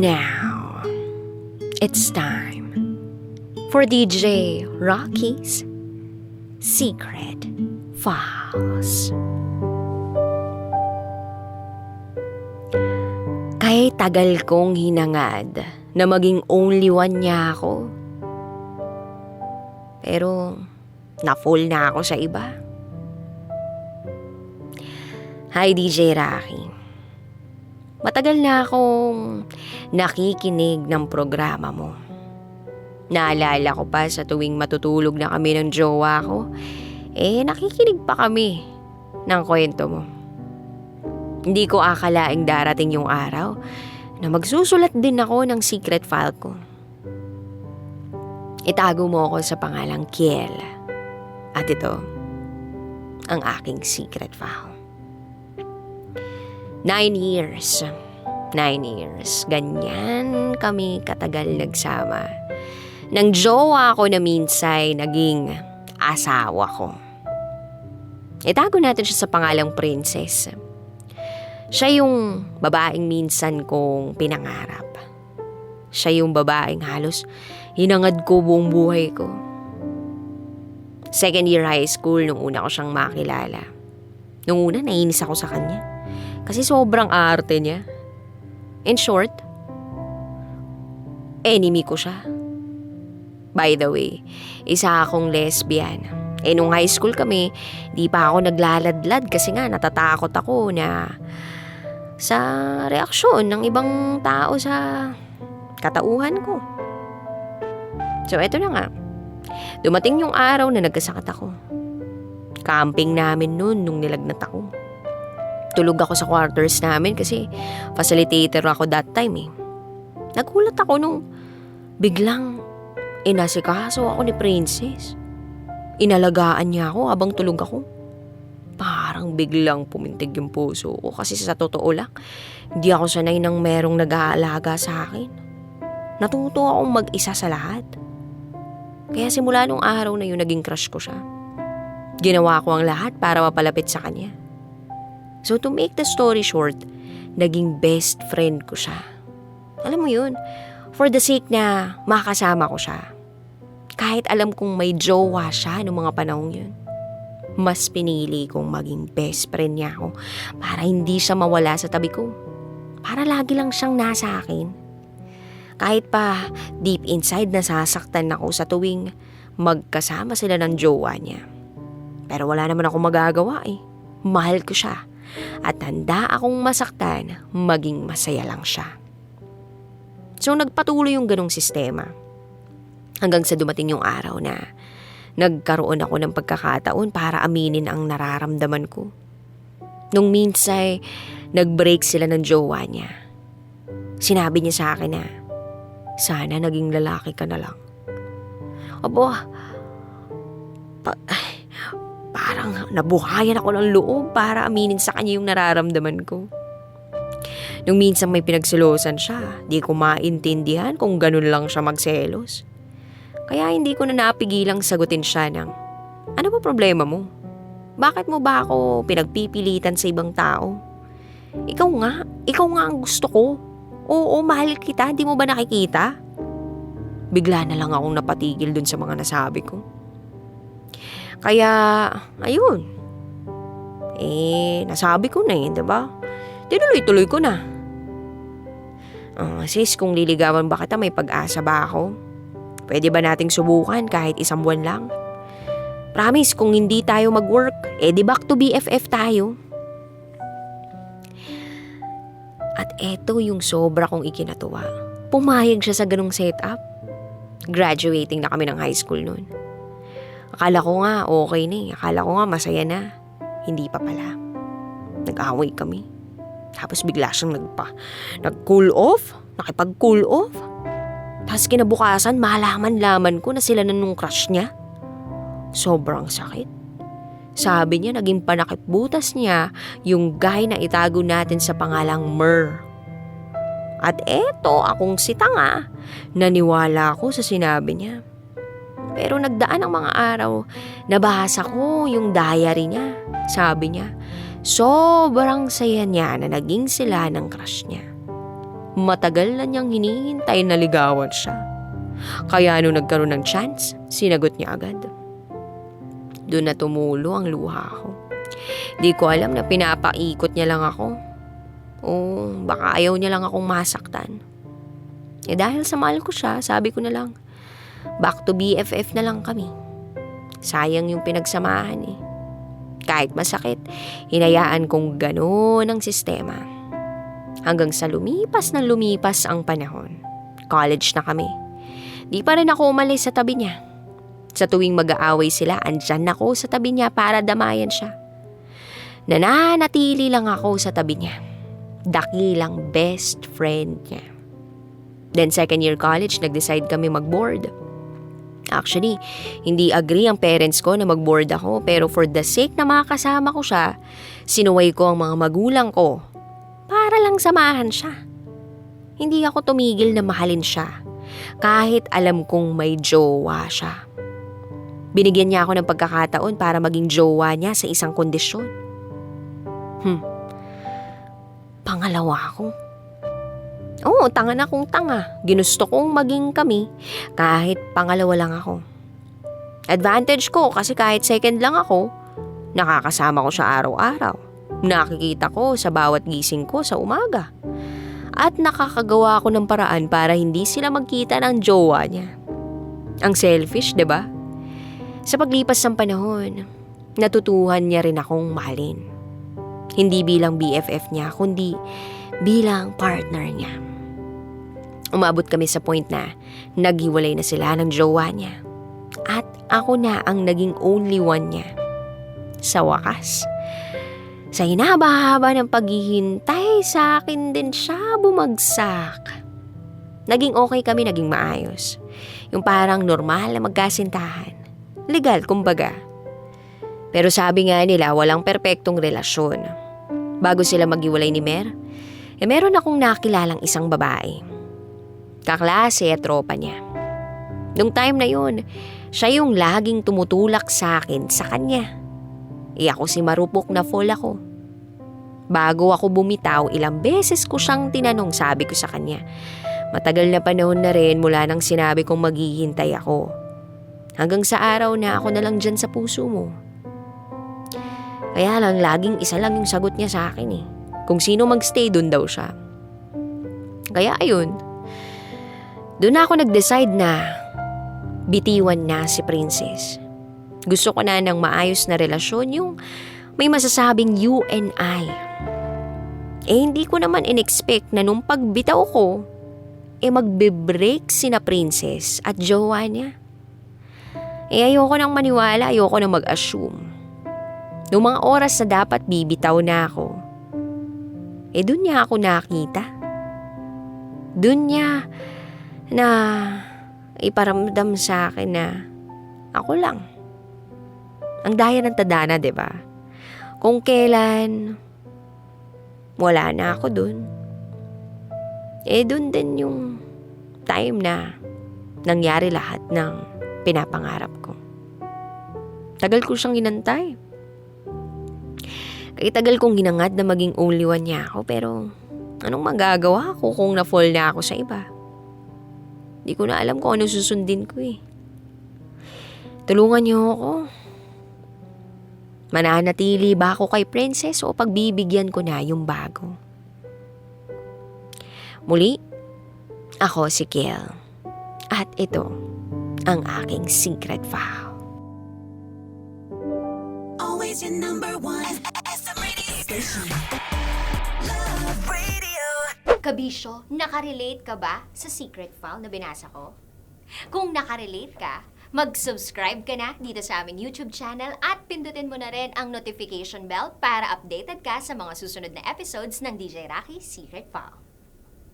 Now, it's time for DJ Rocky's Secret Files. Kahit tagal kong hinangad na maging only one niya ako, pero na-fall na ako sa iba. Hi DJ Rocky. Matagal na akong nakikinig ng programa mo. Naalala ko pa sa tuwing matutulog na kami ng jowa ko, nakikinig pa kami ng kwento mo. Hindi ko akalaing darating yung araw na magsusulat din ako ng secret file ko. Itago mo ako sa pangalang Kiel. At ito, ang aking secret file. 9 years. 9 years. Ganyan kami katagal nagsama. Nang jowa ko na minsay naging asawa ko. Itago natin siya sa pangalang Princess. Siya yung babaeng minsan kong pinangarap. Siya yung babaeng halos hinangad ko buong buhay ko. Second year high school nung una ko siyang makilala. Nung una, nainis ako sa kanya. Kasi sobrang arte niya. In short, enemy ko siya. By the way, isa akong lesbian. Nung high school kami, di pa ako naglaladlad kasi nga natatakot ako na sa reaksyon ng ibang tao sa katauhan ko. So eto na nga. Dumating yung araw na nagkasakit ako. Camping namin noon nung nilagnat ako. Tulog ako sa quarters namin kasi facilitator ako that time eh. Nagulat ako nung biglang inasikaso ako ni Princess. Inalagaan niya ako habang tulog ako. Parang biglang pumintig yung puso ko kasi sa totoo lang, hindi ako sanay nang merong nag-aalaga sa akin. Natuto akong mag-isa sa lahat. Kaya simula nung araw na yun, naging crush ko siya. Ginawa ko ang lahat para mapalapit sa kanya. So to make the story short, naging best friend ko siya. Alam mo yun, for the sake na makasama ko siya. Kahit alam kong may jowa siya noong mga panahong yun, mas pinili kong maging best friend niya ako para hindi siya mawala sa tabi ko. Para lagi lang siyang nasa akin. Kahit pa deep inside nasasaktan ako sa tuwing magkasama sila ng jowa niya. Pero wala naman akong magagawa eh. Mahal ko siya. At handa akong masaktan, maging masaya lang siya. So nagpatuloy yung ganong sistema. Hanggang sa dumating yung araw na nagkaroon ako ng pagkakataon para aminin ang nararamdaman ko. Nung minsay, nag-break sila ng jowa niya. Sinabi niya sa akin na, sana naging lalaki ka na lang. Abo, parang nabuhayan ako ng loob para aminin sa kanya yung nararamdaman ko. Nung minsan may pinagselosan siya, di ko maintindihan kung ganun lang siya magselos. Kaya hindi ko na napigilang sagutin siya ng, ano ba problema mo? Bakit mo ba ako pinagpipilitan sa ibang tao? Ikaw nga ang gusto ko. Oo, mahal kita, di mo ba nakikita? Bigla na lang akong napatigil dun sa mga nasabi ko. Kaya, ayun. Nasabi ko na diba? Tinuloy-tuloy ko na. Sis, kung liligawan ba kita, may pag-asa ba ako? Pwede ba nating subukan kahit isang buwan lang? Promise, kung hindi tayo mag-work, di back to BFF tayo. At eto yung sobra kong ikinatuwa. Pumayag siya sa ganong setup. Graduating na kami ng high school noon. Akala ko nga okay na eh. Akala ko nga masaya na. Hindi pa pala. Nag-away kami. Tapos bigla siyang nag-cool off. Nakipag-cool off. Tapos kinabukasan, malaman-laman ko na sila na nung crush niya. Sobrang sakit. Sabi niya, naging panakip butas niya yung guy na itago natin sa pangalang Mer. At eto, akong si tanga, naniwala ako sa sinabi niya. Pero nagdaan ang mga araw, nabasa ko yung diary niya. Sabi niya, sobrang saya niya na naging sila ng crush niya. Matagal na niyang hinihintay na ligawan siya. Kaya nung nagkaroon ng chance, sinagot niya agad. Doon na tumulo ang luha ko. Di ko alam na pinapaikot niya lang ako. O baka ayaw niya lang akong masaktan. Dahil sa mahal ko siya, sabi ko na lang, back to BFF na lang kami. Sayang yung pinagsamahan eh. Kahit masakit, hinayaan kong gano'n ang sistema. Hanggang sa lumipas ng lumipas ang panahon. College na kami. Di pa rin ako umalis sa tabi niya. Sa tuwing mag-aaway sila, andyan ako sa tabi niya para damayan siya. Nananatili lang ako sa tabi niya. Dakilang best friend niya. Then second year college, nag-decide kami mag-board. Actually, hindi agree ang parents ko na mag-board ako, pero for the sake na makakasama ko siya, sinuway ko ang mga magulang ko para lang samahan siya. Hindi ako tumigil na mahalin siya, kahit alam kong may jowa siya. Binigyan niya ako ng pagkakataon para maging jowa niya sa isang kondisyon. Pangalawa ako. Oo, tanga na kong tanga. Ginusto kong maging kami kahit pangalawa lang ako. Advantage ko kasi kahit second lang ako, nakakasama ko siya araw-araw. Nakikita ko sa bawat gising ko sa umaga. At nakakagawa ko ng paraan para hindi sila magkita ng jowa niya. Ang selfish, 'di ba? Sa paglipas ng panahon, natutuhan niya rin akong mahalin. Hindi bilang BFF niya, kundi bilang partner niya. Umabot kami sa point na naghiwalay na sila ng jowa niya. At ako na ang naging only one niya. Sa wakas, sa hinaba-haba ng paghihintay, sa akin din siya bumagsak. Naging okay kami, naging maayos. Yung parang normal na magkasintahan. Legal, kumbaga. Pero sabi nga nila, walang perpektong relasyon. Bago sila maghiwalay ni Mer, meron akong nakilalang isang babae. Kaklase at tropa niya. Nung time na yun, siya yung laging tumutulak sa akin sa kanya. Ako si marupok na fool ako. Bago ako bumitaw, ilang beses ko siyang tinanong, sabi ko sa kanya. Matagal na panahon na rin mula nang sinabi kong maghihintay ako. Hanggang sa araw na ako na lang dyan sa puso mo. Kaya lang, laging isa lang yung sagot niya sa akin eh. Kung sino magstay, dun daw siya. Kaya ayun, doon ako nag-decide na bitiwan na si Princess. Gusto ko na ng maayos na relasyon, yung may masasabing you and I. Hindi ko naman in-expect na nung pagbitaw ko, magbe-break sina Princess at jowa niya. Ayoko nang maniwala, ayoko nang mag-assume. Noong mga oras na dapat bibitaw na ako, doon niya ako nakita. Doon niya na iparamdam sa akin na ako lang. Ang daya ng tadhana, 'di ba? Kung kailan wala na ako doon. Doon din yung time na nangyari lahat ng pinapangarap ko. Tagal ko siyang inantay. Kaya tagal kong hinangad na maging only one niya ako, pero anong magagawa ko kung na-fall na ako sa iba? Di ko na alam kung ano susundin ko eh. Tulungan niyo ako. Mananatili ba ako kay Princess o pagbibigyan ko na yung bago? Muli, ako si Kiel. At ito ang aking secret vow. Always your number one. SM Radio Station. Love Radio. Kabisyo, nakarelate ka ba sa secret file na binasa ko? Kung nakarelate ka, mag-subscribe ka na dito sa aming YouTube channel at pindutin mo na rin ang notification bell para updated ka sa mga susunod na episodes ng DJ Rocky Secret File.